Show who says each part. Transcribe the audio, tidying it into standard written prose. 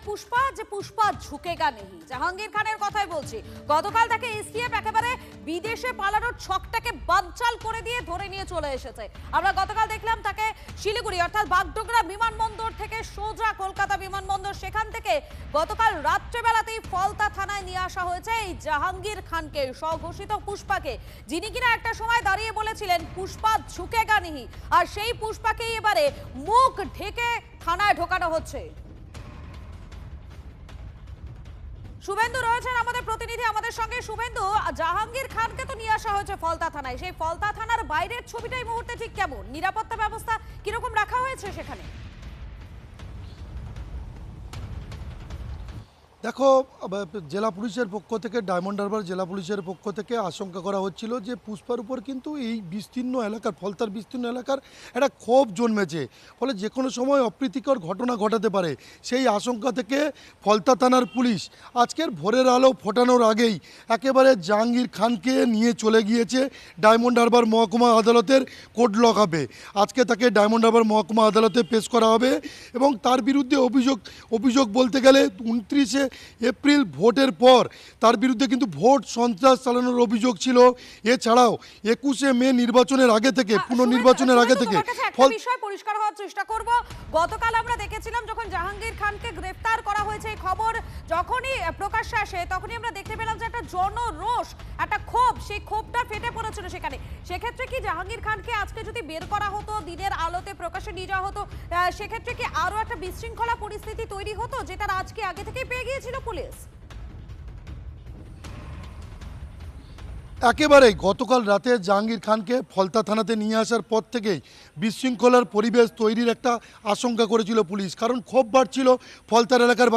Speaker 1: পুষ্পা যে পুষ্পা ঝুঁকেগা নেই, জাহাঙ্গীর খানের কথাই বলছি। গতকাল তাকে এসটিএফ একেবারে বিদেশে পালানোর ছকটাকে বানচাল করে দিয়ে ধরে নিয়ে চলে এসেছে। আমরা গতকাল দেখলাম তাকে শিলিগুড়ি অর্থাৎ বাগডোগরা বিমানবন্দর থেকে সোজা কলকাতা বিমানবন্দর, সেখান থেকে গতকাল রাত্রেবেলাতেই ফলতা থানায় নিয়ে আসা হয়েছে এই জাহাঙ্গীর খানকে, স্বঘোষিত পুষ্পাকে, যিনি কিনা একটা সময় দাঁড়িয়ে বলেছিলেন পুষ্পা ঝুঁকেগা নেই। আর সেই পুষ্পাকেই এবারে মুখ ঢেকে থানায় ঢোকানো হচ্ছে। শুভেন্দু রয়েছেন আমাদের প্রতিনিধি আমাদের সঙ্গে। শুভেন্দু, জাহাঙ্গীর খানকে তো নিয়ে আসা হয়েছে ফলতা থানায়, সেই ফলতা থানার বাইরের ছবিটা এই মুহূর্তে ঠিক কেমন? নিরাপত্তা ব্যবস্থা কিরকম রাখা হয়েছে সেখানে?
Speaker 2: দেখো, জেলা পুলিশের পক্ষ থেকে, ডায়মন্ড হারবার জেলা পুলিশের পক্ষ থেকে আশঙ্কা করা হচ্ছিল যে পুষ্পার উপর কিন্তু এই বিস্তীর্ণ এলাকার, ফলতার বিস্তীর্ণ এলাকার একটা ক্ষোভ জন্মেছে, ফলে যে কোনো সময় অপ্রীতিকর ঘটনা ঘটাতে পারে। সেই আশঙ্কা থেকে ফলতা থানার পুলিশ আজকের ভোরের আলো ফোটানোর আগেই একেবারে জাহাঙ্গীর খানকে নিয়ে চলে গিয়েছে ডায়মন্ড হারবার মহকুমা আদালতের কোর্ট লকআপে। আজকে তাকে ডায়মন্ড হারবার মহকুমা আদালতে পেশ করা হবে এবং তার বিরুদ্ধে অভিযোগ বলতে গেলে 29 এপ্রিল ভোটের পর তার বিরুদ্ধে কিন্তু ভোট সন্ত্রাস চালানোর অভিযোগ ছিল। এছাড়াও 21 মে নির্বাচনের আগে থেকে, পুনর্নির্বাচনের আগে থেকে
Speaker 1: বিষয় পরিষ্কার হওয়ার চেষ্টা করব। গতকাল আমরা দেখেছিলাম যখন জাহাঙ্গীর খানকে গ্রেফতার করা হয়েছে, এই খবর যখনই প্রকাশ্যে আসে তখনই আমরা দেখতে পেলাম যে একটা জনরোষ, একটা ক্ষোভ, সেই ক্ষোভটা ফেটে পড়েছিল সেখানে। সেক্ষেত্রে কি জাহাঙ্গীর খানকে আজকে যদি বের করা হতো, দিনের আলোতে প্রকাশ্যে নিয়ে যাওয়া হতো, সেক্ষেত্রে কি আরো একটা বিশৃঙ্খলা পরিস্থিতি তৈরি হতো, যেটা আজকে আগে থেকেই পেয়ে গিয়েছিল পুলিশ?
Speaker 2: একেবারেই গতকাল রাতে জাহাঙ্গীর খানকে ফলতা থানাতে নিয়ে আসার পর থেকেই বিশৃঙ্খলার পরিবেশ তৈরির একটা আশঙ্কা করেছিল পুলিশ, কারণ ক্ষোভ বাড়ছিল ফলতার এলাকার